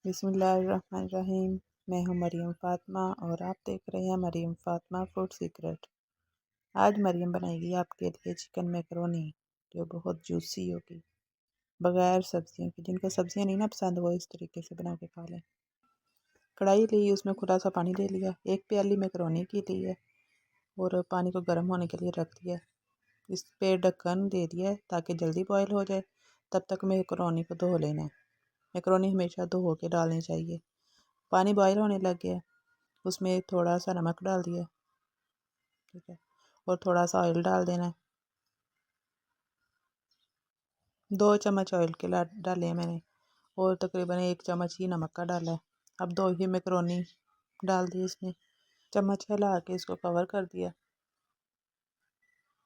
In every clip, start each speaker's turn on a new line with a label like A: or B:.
A: बिस्मिल्लाहिर्रहमानिर्रहीम। मैं हूं मरियम फ़ातिमा और आप देख रहे हैं मरियम फ़ातिमा फूड सीक्रेट। आज मरियम बनाएगी आपके लिए चिकन मैकरोनी जो बहुत जूसी होगी, बग़ैर सब्जियों की। जिनको सब्जियां नहीं ना पसंद वो इस तरीके से बना के खा लें। कढ़ाई ली, उसमें खुला सा पानी ले लिया, 1 प्याली मैकरोनी की ली है और पानी को गर्म होने के लिए रख दिया। इस पे ढक्कन दे दिया है ताकि जल्दी बॉयल हो जाए। तब तक मैकरोनी को धो लेना है। मैकरोनी हमेशा धो के डालनी चाहिए। पानी बॉयल होने लग गया, उसमें थोड़ा सा नमक डाल दिया, ठीक है, और थोड़ा सा ऑयल डाल देना है। 2 चम्मच ऑयल के डाले हैं मैंने और तकरीबन 1 चम्मच ही नमक का डाला है। अब 2 ही मैकरोनी डाल दी इसमें। चम्मच हिला के इसको कवर कर दिया।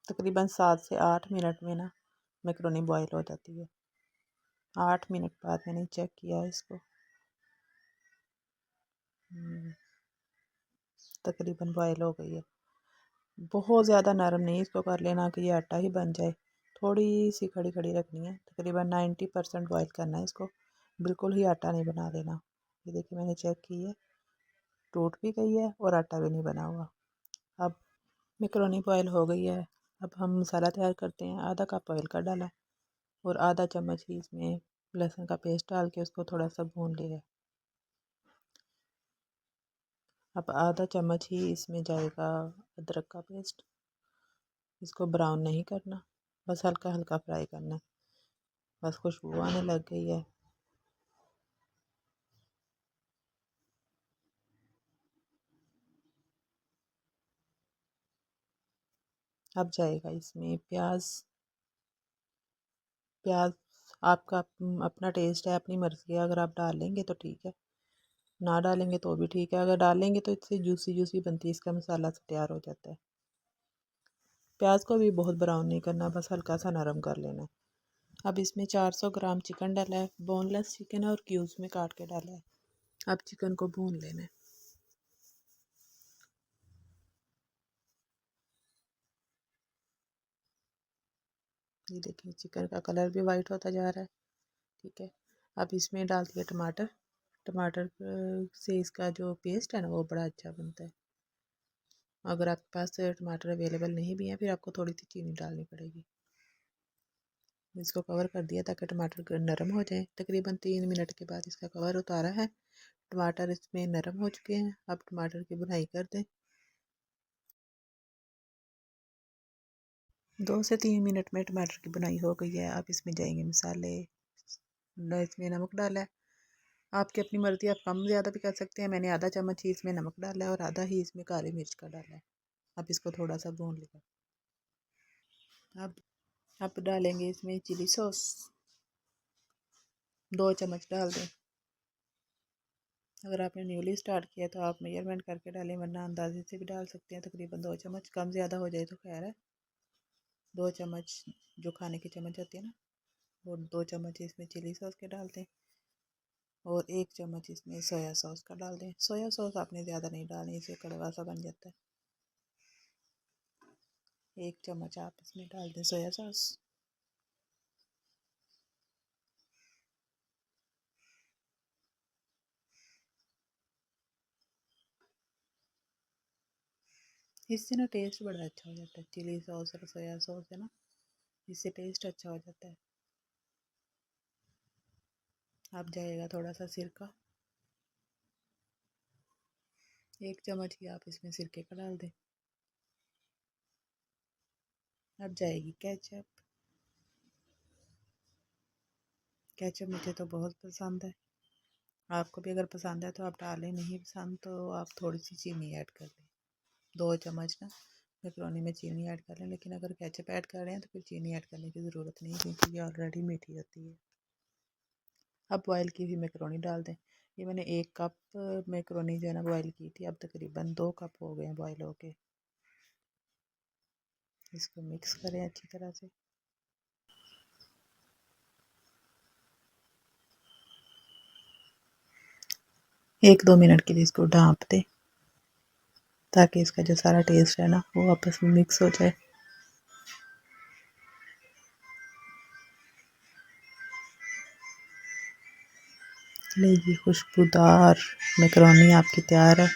A: तकरीबन 7 से 8 मिनट में ना मैकरोनी बॉयल हो जाती है। 8 मिनट बाद मैंने चेक किया इसको, तकरीबन बॉयल हो गई है। बहुत ज़्यादा नरम नहीं इसको कर लेना कि ये आटा ही बन जाए, थोड़ी सी खड़ी खड़ी रखनी है। तकरीबन 90% बॉयल करना है इसको, बिल्कुल ही आटा नहीं बना देना। ये देखिए मैंने चेक की है, टूट भी गई है और आटा भी नहीं बना हुआ। अब मैकरोनी बॉयल हो गई है। अब हम मसाला तैयार करते हैं। आधा कप ऑयल का डाला और आधा चम्मच ही इसमें लहसुन का पेस्ट डाल के उसको थोड़ा सा भून लिया। अब आधा चम्मच ही इसमें जाएगा अदरक का पेस्ट। इसको ब्राउन नहीं करना, बस हल्का हल्का फ्राई करना है। बस खुशबू आने लग गई है। अब जाएगा इसमें प्याज। प्याज आपका अपना टेस्ट है, अपनी मर्ज़ी है। अगर आप डाल लेंगे तो ठीक है, ना डालेंगे तो भी ठीक है। अगर डालेंगे तो इससे जूसी जूसी बनती है, इसका मसाला से तैयार हो जाता है। प्याज को भी बहुत ब्राउन नहीं करना, बस हल्का सा नरम कर लेना है। अब इसमें 400 ग्राम चिकन डाला है। बोनलेस चिकन है और क्यूब्स में काट के डाला है। अब चिकन को भून लेना है। ये देखिए चिकन का कलर भी वाइट होता जा रहा है, ठीक है। अब इसमें डाल दिया टमाटर। टमाटर से इसका जो पेस्ट है ना वो बड़ा अच्छा बनता है। अगर आपके पास टमाटर अवेलेबल नहीं भी है फिर आपको थोड़ी सी चीनी डालनी पड़ेगी। इसको कवर कर दिया ताकि टमाटर नरम हो जाए। तकरीबन 3 मिनट के बाद इसका कवर उतारा है। टमाटर इसमें नरम हो चुके हैं। अब टमाटर की भुनाई कर दें। 2 से 3 मिनट में टमाटर की भुनाई हो गई है। अब इसमें जाएंगे मसाले। इसमें नमक डाला है, आपकी अपनी मर्ज़ी, आप कम ज़्यादा भी कर सकते हैं। मैंने आधा चम्मच ही इसमें नमक डाला है और आधा ही इसमें काली मिर्च का डाला है। अब इसको थोड़ा सा भून लिया। अब डालेंगे इसमें चिली सॉस। 2 चम्मच डाल दें। अगर आपने न्यूली स्टार्ट किया तो आप मेजरमेंट करके डालें, वरना अंदाजे से भी डाल सकते हैं। तकरीबन 2 चम्मच, कम ज़्यादा हो जाए तो खैर है। 2 चम्मच जो खाने की चम्मच होती है ना, वो 2 चम्मच इसमें चिली सॉस के डाल दें और 1 चम्मच इसमें सोया सॉस का डाल दें। सोया सॉस आपने ज़्यादा नहीं डालनी, इसे कड़वा सा बन जाता है। 1 चम्मच आप इसमें डाल दें सोया सॉस। इससे ना टेस्ट बड़ा अच्छा हो जाता है। चिली सॉस और सोया सॉस है ना, इससे टेस्ट अच्छा हो जाता है। अब जाएगा थोड़ा सा सिरका। 1 चम्मच ही आप इसमें सिरके का डाल दें। अब जाएगी केचप। केचप मुझे तो बहुत पसंद है। आपको भी अगर पसंद है तो आप डालें, नहीं पसंद तो आप थोड़ी सी चीनी ऐड कर लें। 2 चम्मच ना मैकरोनी में चीनी ऐड कर लें, लेकिन अगर केचप ऐड कर रहे हैं तो फिर चीनी ऐड करने की ज़रूरत नहीं, क्योंकि ये ऑलरेडी मीठी होती है। अब बॉयल की हुई मैकरोनी डाल दें। ये मैंने 1 कप मैकरोनी जो है ना बॉयल की थी, अब तकरीबन 2 कप हो गए हैं बॉयल होके। इसको मिक्स करें अच्छी तरह से। 1-2 मिनट के लिए इसको ढाँप दें ताकि इसका जो सारा टेस्ट है ना वो आपस में मिक्स हो जाए। लीजिए खुशबूदार मैकरोनी आपकी तैयार है।